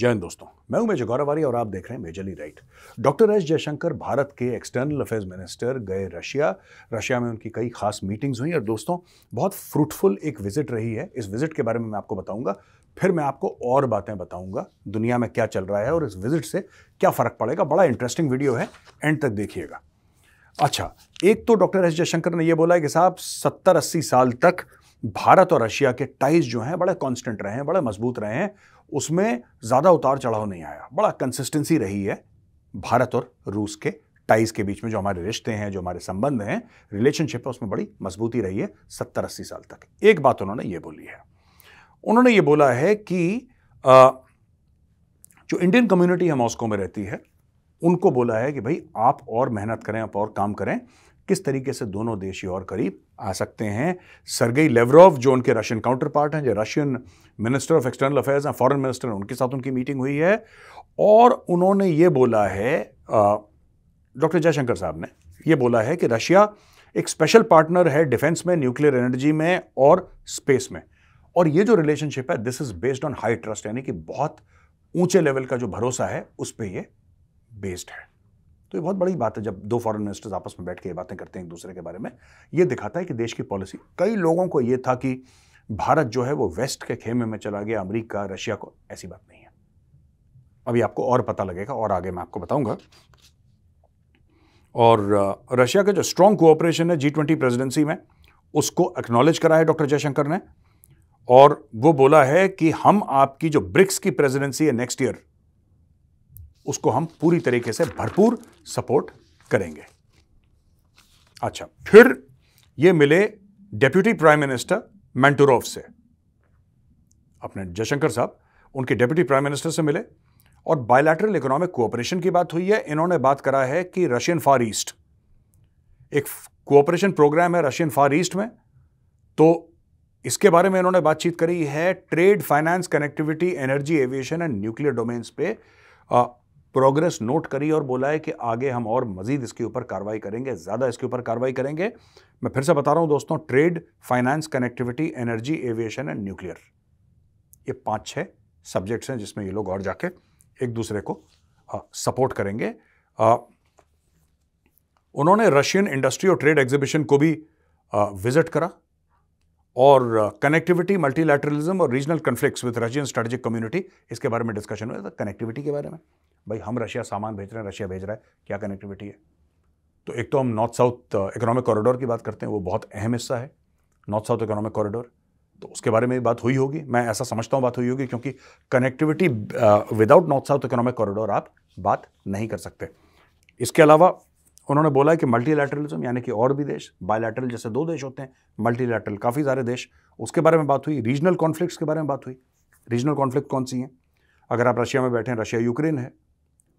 जय हिंद दोस्तों, मैं हूं मेजर गौरव और आप देख रहे हैं majorly right. Doctor S Jaishankar Bharat के एक्सटर्नल अफेयर्स मिनिस्टर गए रशिया में उनकी कई खास मीटिंग्स हुई और दोस्तों बहुत फ्रूटफुल एक विजिट रही है। इस विजिट के बारे में मैं आपको बताऊंगा, फिर मैं आपको और बातें बताऊंगा दुनिया में क्या चल रहा है और इस विजिट से क्या फर्क पड़ेगा। बड़ा इंटरेस्टिंग वीडियो है, एंड तक देखिएगा। अच्छा, एक तो डॉक्टर एस जयशंकर ने यह बोला है कि साहब 70-80 साल तक भारत और रशिया के टाइज जो हैं बड़े कांस्टेंट रहे हैं, बड़े मजबूत रहे हैं, उसमें ज्यादा उतार चढ़ाव नहीं आया, बड़ा कंसिस्टेंसी रही है भारत और रूस के टाइज के बीच में। जो हमारे रिश्ते हैं, जो हमारे संबंध हैं, रिलेशनशिप है, उसमें बड़ी मजबूती रही है 70-80 साल तक। एक बात उन्होंने ये बोली है, उन्होंने ये बोला है कि जो इंडियन कम्युनिटी है मॉस्को में रहती है, उनको बोला है कि भाई आप और मेहनत करें, आप और काम करें, किस तरीके से दोनों देश और करीब आ सकते हैं। सर्गेई लेवरोव जो उनके रशियन काउंटर पार्ट हैं, जो Russian minister of external affairs हैं, फॉरेन मिनिस्टर, उनके साथ उनकी मीटिंग हुई है और उन्होंने ये बोला है, डॉक्टर जयशंकर साहब ने ये बोला है कि रशिया एक स्पेशल पार्टनर है डिफेंस में, न्यूक्लियर एनर्जी में और स्पेस में, और ये जो रिलेशनशिप है this is based on high trust, यानी कि बहुत ऊंचे लेवल का जो भरोसा है उस पर ये बेस्ड है। तो ये बहुत बड़ी बात है जब दो फॉरेन मिनिस्टर्स आपस में बैठ के ये बातें करते हैं एक दूसरे के बारे में। ये दिखाता है कि देश की पॉलिसी, कई लोगों को ये था कि भारत जो है वो वेस्ट के खेमे में चला गया, अमेरिका रशिया को, ऐसी बात नहीं है। अभी आपको और पता लगेगा और आगे मैं आपको बताऊंगा। और रशिया का जो स्ट्रॉन्ग कोऑपरेशन है G20 प्रेसिडेंसी में, उसको एक्नॉलेज करा है डॉक्टर जयशंकर ने, और वो बोला है कि हम आपकी जो ब्रिक्स की प्रेसिडेंसी है नेक्स्ट ईयर, उसको हम पूरी तरीके से भरपूर सपोर्ट करेंगे। अच्छा, फिर ये मिले डेप्यूटी प्राइम मिनिस्टर मेंटुरोव से, अपने जयशंकर साहब उनके डेप्यूटी प्राइम मिनिस्टर से मिले और बायलैटरल इकोनॉमिक कोऑपरेशन की बात हुई है। इन्होंने बात करा है कि रशियन फार ईस्ट एक कोऑपरेशन प्रोग्राम है रशियन फार ईस्ट में, तो इसके बारे में इन्होंने बातचीत करी है। Trade, finance, connectivity, energy, aviation and nuclear domains पे प्रोग्रेस नोट करी और बोला है कि आगे हम और मजीद इसके ऊपर कार्रवाई करेंगे, ज्यादा इसके ऊपर कार्रवाई करेंगे। मैं फिर से बता रहा हूं दोस्तों, trade, finance, connectivity, energy, aviation and nuclear, ये 5-6 सब्जेक्ट्स हैं जिसमें ये लोग और जाके एक दूसरे को सपोर्ट करेंगे। उन्होंने रशियन इंडस्ट्री और ट्रेड एग्जीबिशन को भी विजिट करा और कनेक्टिविटी, मल्टीलैटरलिज्म और regional conflicts with Russian strategic community, इसके बारे में डिस्कशन हुआ था। कनेक्टिविटी के बारे में, भाई हम रशिया सामान भेज रहे हैं, रशिया भेज रहा है, क्या कनेक्टिविटी है। तो एक तो हम नॉर्थ साउथ इकोनॉमिक कॉरिडोर की बात करते हैं, वो बहुत अहम हिस्सा है नॉर्थ साउथ इकोनॉमिक कॉरिडोर, तो उसके बारे में बात हुई होगी, मैं ऐसा समझता हूं बात हुई होगी, क्योंकि connectivity without north south economic corridor आप बात नहीं कर सकते। इसके अलावा उन्होंने बोला है कि मल्टीलैटरलिज्म, यानी कि और भी देश, बायलैटरल जैसे 2 देश होते हैं, मल्टीलैटरल काफ़ी सारे देश, उसके बारे में बात हुई। रीजनल कॉन्फ्लिक्ट्स के बारे में बात हुई। रीजनल कॉन्फ्लिक्ट कौन सी हैं? अगर आप रशिया में बैठे हैं, रशिया यूक्रेन है।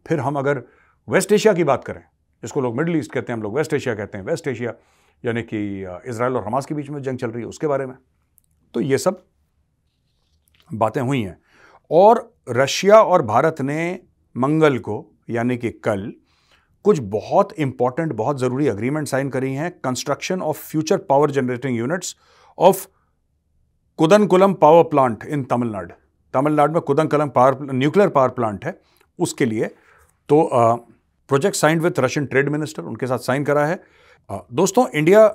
फिर हम अगर वेस्ट एशिया की बात करें, जिसको लोग मिडिल ईस्ट कहते हैं, हम लोग वेस्ट एशिया कहते हैं, वेस्ट एशिया यानी कि इजराइल और हमास के बीच में जंग चल रही है, उसके बारे में। तो ये सब बातें हुई हैं। और रशिया और भारत ने मंगल को, यानी कि कल, कुछ बहुत इंपॉर्टेंट, बहुत जरूरी एग्रीमेंट साइन करी हैं। Construction of future power generating units of Kudankulam power plant in Tamil Nadu. Tamil Nadu में कुदनकुलम न्यूक्लियर पावर प्लांट है, उसके लिए तो project signed with Russian trade minister, उनके साथ साइन करा है। दोस्तों, India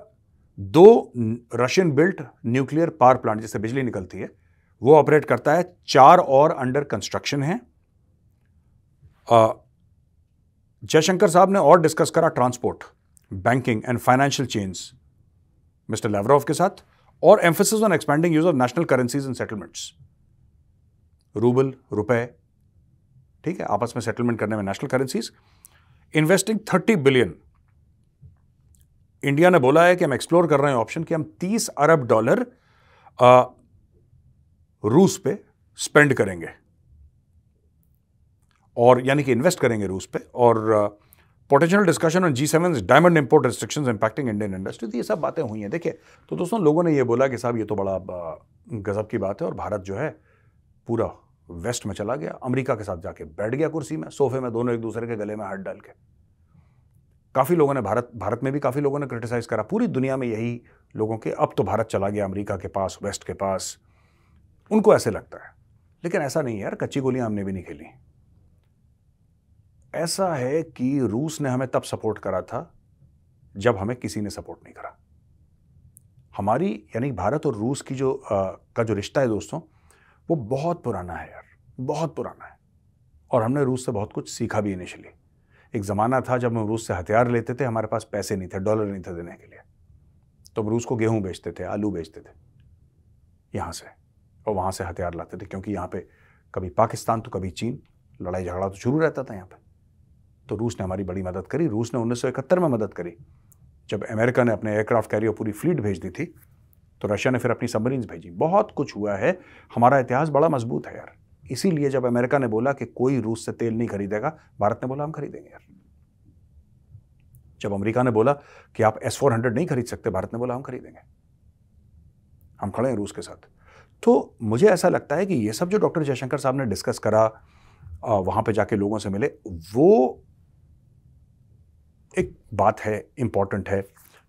2 Russian built nuclear power plant जिससे बिजली निकलती है वो ऑपरेट करता है, 4 और अंडर कंस्ट्रक्शन है। जयशंकर साहब ने और डिस्कस करा transport, banking and financial chains mister Lavrov के साथ, और emphasis on expanding use of national currencies and settlements, rouble, रुपए, ठीक है, आपस में सेटलमेंट करने में national currencies, investing $30 billion. India ने बोला है कि हम एक्सप्लोर कर रहे हैं ऑप्शन कि हम $30 अरब रूस पे स्पेंड करेंगे, और यानी कि इन्वेस्ट करेंगे रूस पे, और potential discussion on G7 diamond import restrictions impacting Indian industry. ये सब बातें हुई हैं। देखिए, तो दोस्तों लोगों ने ये बोला कि साहब ये तो बड़ा गजब की बात है, और भारत जो है पूरा वेस्ट में चला गया, अमेरिका के साथ जाके बैठ गया कुर्सी में, सोफे में, दोनों एक दूसरे के गले में हाथ डाल के। काफी लोगों ने भारत में भी काफी लोगों ने क्रिटिसाइज करा, पूरी दुनिया में यही लोगों के, अब तो भारत चला गया अमेरिका के पास, वेस्ट के पास, उनको ऐसे लगता है। लेकिन ऐसा नहीं है यार, कच्ची गोलियां हमने भी नहीं खेली। ऐसा है कि रूस ने हमें तब सपोर्ट करा था जब हमें किसी ने सपोर्ट नहीं करा। हमारी यानी भारत और रूस की का जो रिश्ता है दोस्तों, वो बहुत पुराना है यार, बहुत पुराना है। और हमने रूस से बहुत कुछ सीखा भी इनिशियली। एक ज़माना था जब हम रूस से हथियार लेते थे, हमारे पास पैसे नहीं थे, डॉलर नहीं थे देने के लिए, तो हम रूस को गेहूं बेचते थे, आलू बेचते थे यहाँ से, और वहाँ से हथियार लाते थे, क्योंकि यहाँ पे कभी पाकिस्तान तो कभी चीन, लड़ाई झगड़ा तो शुरू रहता था यहाँ पे। तो रूस ने हमारी बड़ी मदद करी। रूस ने 1971 में मदद करी, जब अमेरिका ने अपने एयरक्राफ्ट कैरियर पूरी फ्लीट भेज दी थी, तो रशिया ने फिर अपनी सबमरीन्स भेजी। बहुत कुछ हुआ है, हमारा इतिहास बड़ा मजबूत है यार। इसीलिए जब अमेरिका ने बोला कि कोई रूस से तेल नहीं खरीदेगा, भारत ने बोला हम खरीदेंगे यार। जब अमेरिका ने बोला कि आप S-400 नहीं खरीद सकते, भारत ने बोला हम खरीदेंगे। हम खड़े हैं रूस के साथ। तो मुझे ऐसा लगता है कि ये सब जो डॉक्टर जयशंकर साहब ने डिस्कस करा, वहां पे जाके लोगों से मिले, वो एक बात है, इंपॉर्टेंट है।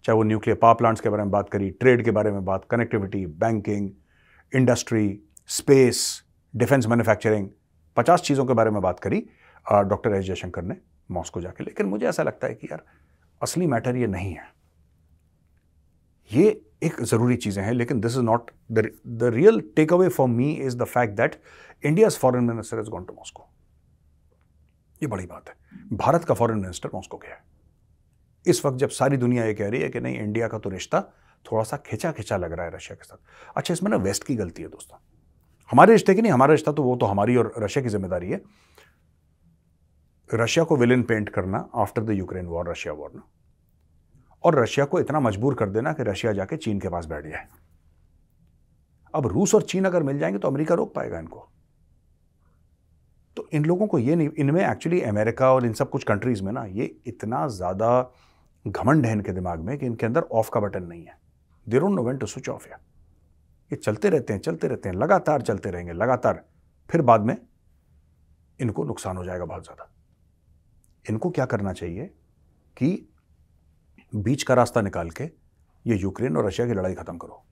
चाहे वो न्यूक्लियर पावर प्लांट्स के बारे में बात करी, ट्रेड के बारे में बात, connectivity, banking, industry, space, defence manufacturing, 50 चीज़ों के बारे में बात करी डॉक्टर एस जयशंकर ने मॉस्को जाके। लेकिन मुझे ऐसा लगता है कि यार असली मैटर ये नहीं है, ये एक ज़रूरी चीज़ें हैं, लेकिन this is not the real take away for me is the fact that India's foreign minister is gone to Moscow. ये बड़ी बात है। भारत का फॉरेन मिनिस्टर मॉस्को गया है इस वक्त, जब सारी दुनिया ये कह रही है कि नहीं, इंडिया का तो रिश्ता थोड़ा सा खिंचा खिंचा लग रहा है रशिया के साथ। अच्छा, इसमें ना वेस्ट की गलती है दोस्तों, हमारे रिश्ते की नहीं। हमारा रिश्ता तो वो तो हमारी और रशिया की जिम्मेदारी है। रशिया को विलेन पेंट करना after the Ukraine war, Russia war ना, और रशिया को इतना मजबूर कर देना कि रशिया जाके चीन के पास बैठ जाए। अब रूस और चीन अगर मिल जाएंगे तो अमेरिका रोक पाएगा इनको। तो इन लोगों को ये नहीं, इनमें एक्चुअली अमेरिका और इन सब कुछ कंट्रीज में ना ये इतना ज्यादा घमंड है इनके दिमाग में कि इनके अंदर ऑफ का बटन नहीं है। They don't know when to switch off. या ये चलते रहते हैं, लगातार चलते रहेंगे, लगातार। फिर बाद में इनको नुकसान हो जाएगा बहुत ज्यादा। इनको क्या करना चाहिए कि बीच का रास्ता निकाल के ये यूक्रेन और रशिया की लड़ाई खत्म करो,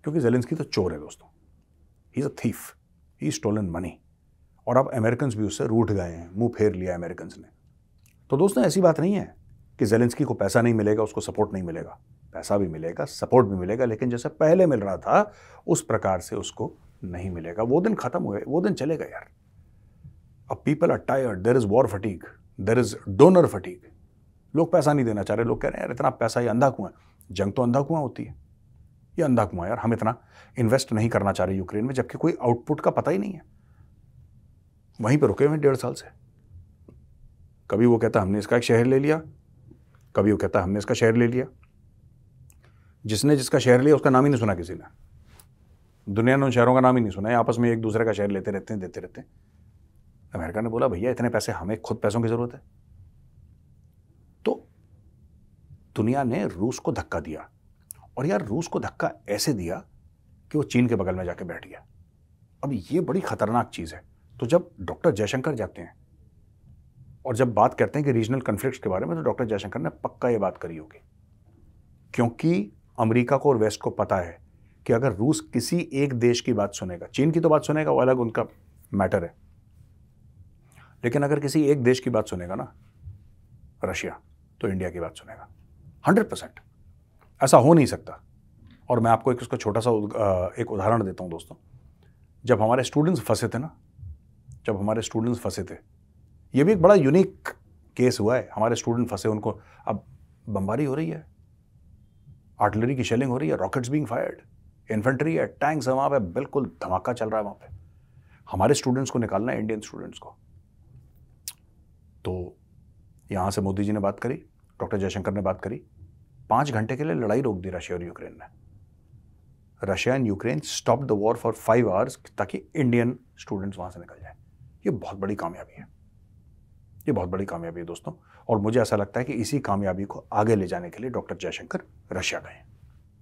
क्योंकि जेलेंस्की तो चोर है दोस्तों। He is a thief, he stolen money. और अब अमेरिकन भी उससे रूठ गए हैं, मुंह फेर लिया अमेरिकन ने। तो दोस्तों ऐसी बात नहीं है कि जेलेंस्की को पैसा नहीं मिलेगा, उसको सपोर्ट नहीं मिलेगा। पैसा भी मिलेगा, सपोर्ट भी मिलेगा, लेकिन जैसे पहले मिल रहा था उस प्रकार से उसको नहीं मिलेगा। वो दिन खत्म हुए, वो दिन चलेगा यार। अब people are tired, there is war fatigue, there is donor fatigue. लोग पैसा नहीं देना चाह रहे। लोग कह रहे हैं यार इतना पैसा, ये अंधा कुआं। जंग तो अंधा कुआं होती है, ये अंधा कुआं यार। हम इतना इन्वेस्ट नहीं करना चाह रहे यूक्रेन में, जबकि कोई आउटपुट का पता ही नहीं है। वहीं पर रुके हुए 1.5 साल से। कभी वो कहता हमने इसका एक शहर ले लिया, कभी वो कहता हमने इसका शहर ले लिया। जिसने जिसका शहर लिया उसका नाम ही नहीं सुना किसी ने। दुनिया ने उन शहरों का नाम ही नहीं सुना है। आपस में एक दूसरे का शहर लेते रहते हैं, देते रहते हैं। अमेरिका ने बोला भैया इतने पैसे, हमें खुद पैसों की जरूरत है। तो दुनिया ने रूस को धक्का दिया, और यार रूस को धक्का ऐसे दिया कि वो चीन के बगल में जाके बैठ गया। अब ये बड़ी खतरनाक चीज है। तो जब डॉक्टर जयशंकर जाते हैं और जब बात करते हैं कि रीजनल कॉन्फ्लिक्ट्स के बारे में, तो डॉक्टर जयशंकर ने पक्का ये बात करी होगी, क्योंकि अमेरिका को और वेस्ट को पता है कि अगर रूस किसी एक देश की बात सुनेगा, चीन की तो बात सुनेगा, वो अलग उनका मैटर है, लेकिन अगर किसी एक देश की बात सुनेगा ना, रशिया, तो इंडिया की बात सुनेगा 100%। ऐसा हो नहीं सकता। और मैं आपको इसका छोटा सा एक उदाहरण देता हूं दोस्तों। जब हमारे स्टूडेंट्स फंसे थे ना, जब हमारे स्टूडेंट्स फंसे थे, ये भी एक बड़ा यूनिक केस हुआ है। हमारे स्टूडेंट फंसे, उनको अब बमबारी हो रही है, आर्टिलरी की शेलिंग हो रही है, रॉकेट्स बीइंग फायर्ड, इन्फेंट्री है, टैंक्स है वहाँ पे, बिल्कुल धमाका चल रहा है वहाँ पे। हमारे स्टूडेंट्स को निकालना है, इंडियन स्टूडेंट्स को। तो यहाँ से मोदी जी ने बात करी, डॉक्टर जयशंकर ने बात करी, 5 घंटे के लिए लड़ाई रोक दी रशिया और यूक्रेन ने। Russia and Ukraine stop the war for 5 hours, ताकि इंडियन स्टूडेंट्स वहाँ से निकल जाए। ये बहुत बड़ी कामयाबी है, ये बहुत बड़ी कामयाबी है दोस्तों। और मुझे ऐसा लगता है कि इसी कामयाबी को आगे ले जाने के लिए डॉक्टर जयशंकर रशिया गए।